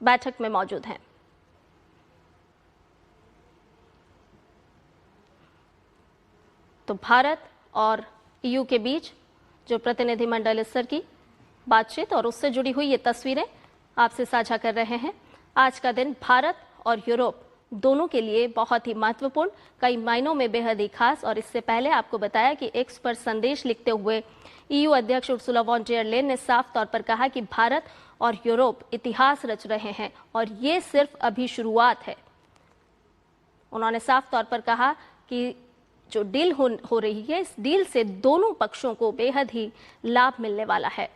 बैठक में मौजूद हैं। तो भारत और ईयू के बीच जो प्रतिनिधिमंडल स्तर की बातचीत और उससे जुड़ी हुई ये तस्वीरें आपसे साझा कर रहे हैं। आज का दिन भारत और यूरोप दोनों के लिए बहुत ही महत्वपूर्ण, कई मायनों में बेहद ही खास। और इससे पहले आपको बताया कि एक्स पर संदेश लिखते हुए ईयू अध्यक्ष उर्सुला वॉन डेर लेयन ने साफ तौर पर कहा कि भारत और यूरोप इतिहास रच रहे हैं और ये सिर्फ अभी शुरुआत है। उन्होंने साफ तौर पर कहा कि जो डील हो रही है, इस डील से दोनों पक्षों को बेहद ही लाभ मिलने वाला है।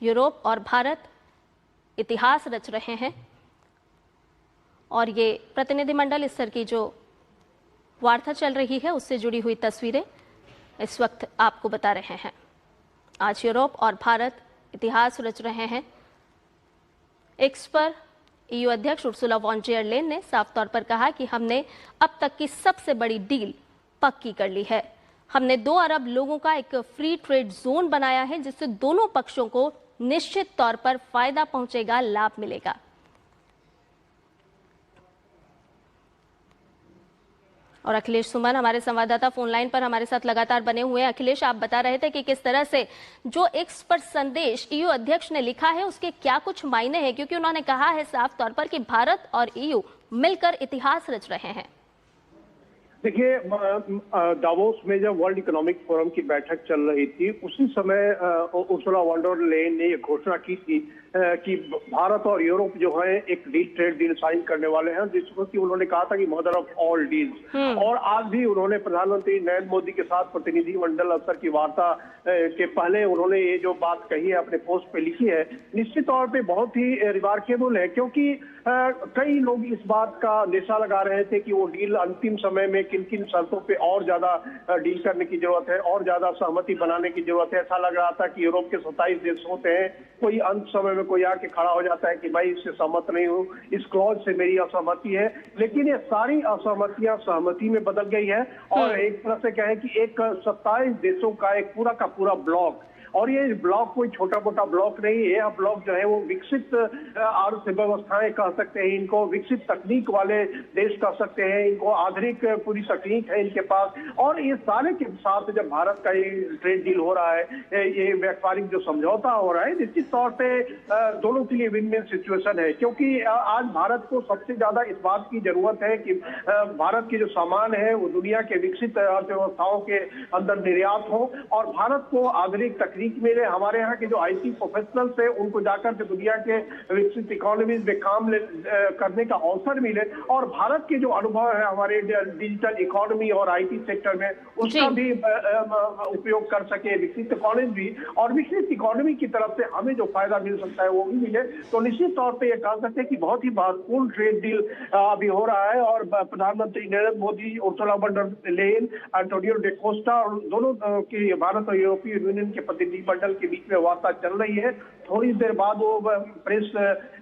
यूरोप और भारत इतिहास रच रहे हैं और ये प्रतिनिधिमंडल स्तर की जो वार्ता चल रही है उससे जुड़ी हुई तस्वीरें इस वक्त आपको बता रहे हैं। आज यूरोप और भारत इतिहास रच रहे हैं। एक्स पर ईयू अध्यक्ष उर्सुला वॉन डेर लेयन ने साफ तौर पर कहा कि हमने अब तक की सबसे बड़ी डील पक्की कर ली है। हमने 2 अरब लोगों का एक फ्री ट्रेड जोन बनाया है जिससे दोनों पक्षों को निश्चित तौर पर फायदा पहुंचेगा, लाभ मिलेगा। और अखिलेश सुमन हमारे संवाददाता फोन लाइन पर हमारे साथ लगातार बने हुए हैं। अखिलेश, आप बता रहे थे कि किस तरह से जो एक्स पर संदेश ईयू अध्यक्ष ने लिखा है उसके क्या कुछ मायने हैं, क्योंकि उन्होंने कहा है साफ तौर पर कि भारत और ईयू मिलकर इतिहास रच रहे हैं। देखिए, दावोस में जब वर्ल्ड इकोनॉमिक फोरम की बैठक चल रही थी उसी समय उर्सुला वॉन डेर लेयन ने ये घोषणा की थी कि भारत और यूरोप जो है एक ट्रेड डील साइन करने वाले हैं, जिसको कि उन्होंने कहा था कि मदर ऑफ ऑल डील्स। और आज भी उन्होंने प्रधानमंत्री नरेंद्र मोदी के साथ प्रतिनिधिमंडल स्तर की वार्ता के पहले उन्होंने ये जो बात कही है अपने पोस्ट पे लिखी है, निश्चित तौर पे बहुत ही रिमार्केबल है, क्योंकि कई लोग इस बात का निशा लगा रहे थे कि वो डील अंतिम समय में किन किन शर्तों पे और ज्यादा डील करने की जरूरत है और ज्यादा सहमति बनाने की जरूरत है। ऐसा लग रहा था कि यूरोप के 27 देश होते हैं, कोई अंत समय में कोई आके खड़ा हो जाता है कि भाई इससे सहमत नहीं हूँ, इस क्लॉज से मेरी असहमति है। लेकिन ये सारी असहमतियां सहमति में बदल गई है और एक तरह से कहें कि एक 27 देशों का एक पूरा का पूरा ब्लॉक, और ये ब्लॉक कोई छोटा मोटा ब्लॉक नहीं है। यह ब्लॉक जो है वो विकसित अर्थव्यवस्थाएं कह सकते हैं, इनको विकसित तकनीक वाले देश कह सकते हैं, इनको आधुनिक पूरी तकनीक है इनके पास। और ये सारे के साथ जब भारत का ये ट्रेड डील हो रहा है, ये व्यापारिक जो समझौता हो रहा है, निश्चित तौर पे दोनों के लिए विन विन सिचुएशन है। क्योंकि आज भारत को सबसे ज्यादा इस बात की जरूरत है कि भारत के जो सामान है वो दुनिया के विकसित अर्थव्यवस्थाओं के अंदर निर्यात हो और भारत को आधुनिक तकनीक मिले। हमारे यहाँ के जो आईटी प्रोफेशनल्स है उनको जाकर के दुनिया के विकसित इकोनॉमीज में काम करने का अवसर मिले और भारत के जो अनुभव है हमारे डिजिटल इकोनॉमी और आईटी सेक्टर में उसका भी उपयोग कर सके विकसित इकोनॉमी भी, और विकसित इकोनॉमी की तरफ से हमें जो फायदा मिल सकता है वो भी मिले। तो निश्चित तौर पर यह कह सकते हैं कि बहुत ही महत्वपूर्ण ट्रेड डील अभी हो रहा है और प्रधानमंत्री Narendra Modi, Ursula von der Leyen, Antonio de Costa और दोनों की भारत और यूरोपीय यूनियन के मंडल के बीच में वार्ता चल रही है। थोड़ी देर बाद वो प्रेस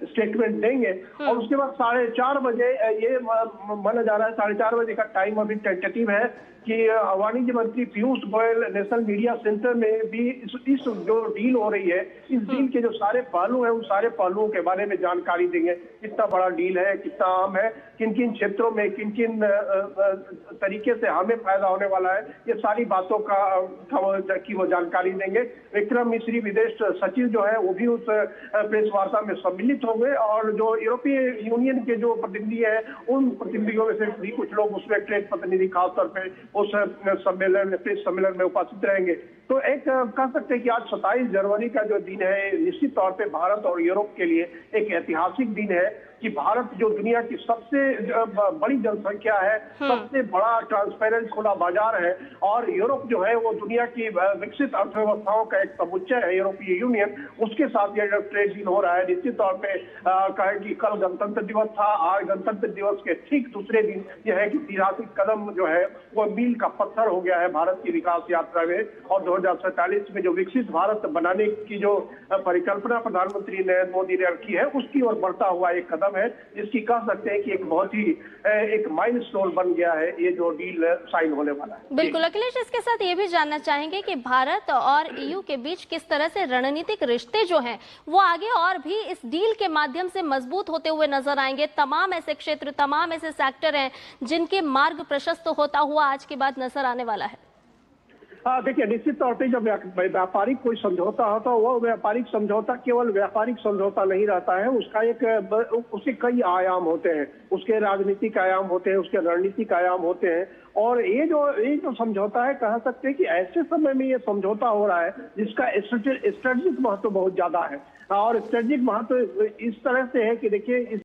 स्टेटमेंट देंगे और उसके बाद 4:30 बजे ये माना जा रहा है, 4:30 बजे का टाइम अभी टेंटेटिव है कि वाणिज्य मंत्री Piyush Goyal national media centre में भी इस जो डील हो रही है, इस डील के जो सारे पहलू हैं उन सारे पहलुओं के बारे में जानकारी देंगे। कितना बड़ा डील है, कितना आम है, किन किन क्षेत्रों में किन किन तरीके से हमें फायदा होने वाला है, ये सारी बातों की वो जानकारी देंगे। विक्रम मिश्री विदेश सचिव जो है वो भी उस प्रेस वार्ता में सम्मिलित होंगे और जो यूरोपीय यूनियन के जो प्रतिनिधि हैं उन प्रतिनिधियों में से भी कुछ लोग उसमें ट्रेड प्रतिनिधि खासतौर पर उस सम्मेलन प्रेस सम्मेलन में उपस्थित रहेंगे। तो एक कह सकते हैं कि आज 27 जनवरी का जो दिन है निश्चित तौर पे भारत और यूरोप के लिए एक ऐतिहासिक दिन है कि भारत जो दुनिया की सबसे बड़ी जनसंख्या है, सबसे बड़ा ट्रांसपेरेंट खुला बाजार है और यूरोप जो है वो दुनिया की विकसित अर्थव्यवस्थाओं का एक समुच्चय है यूरोपीय यूनियन, उसके साथ ये ट्रेड डील हो रहा है। निश्चित तौर पे कहें कि कल गणतंत्र दिवस था, आज गणतंत्र दिवस के ठीक दूसरे दिन यह है कि ऐतिहासिक कदम जो है वो मील का पत्थर हो गया है भारत की विकास यात्रा में और 2047 में जो विकसित भारत बनाने की जो परिकल्पना प्रधानमंत्री नरेंद्र मोदी ने रखी है, उसकी ओर बढ़ता हुआ एक कदम है, जिसकी कह सकते हैं कि एक बहुत ही एक माइलस्टोन बन गया है ये जो डील साइन होने वाला है। बिल्कुल अखिलेश, इसके साथ ये भी जानना चाहेंगे कि भारत और ईयू के बीच किस तरह से रणनीतिक रिश्ते जो हैं वो आगे और भी इस डील के माध्यम से मजबूत होते हुए नजर आएंगे। तमाम ऐसे क्षेत्र, तमाम ऐसे सेक्टर हैं जिनके मार्ग प्रशस्त होता हुआ आज के बाद नजर आने वाला है। देखिए, निश्चित तौर पे जब व्यापारिक कोई समझौता होता है, वो व्यापारिक समझौता केवल व्यापारिक समझौता नहीं रहता है, उसका उसके कई आयाम होते हैं, उसके राजनीतिक आयाम होते हैं, उसके रणनीतिक आयाम होते हैं। और ये जो समझौता है, कह सकते हैं कि ऐसे समय में ये समझौता हो रहा है जिसका स्ट्रेटेजिक महत्व बहुत ज्यादा है। और स्ट्रेटेजिक महत्व इस तरह से है कि देखिए,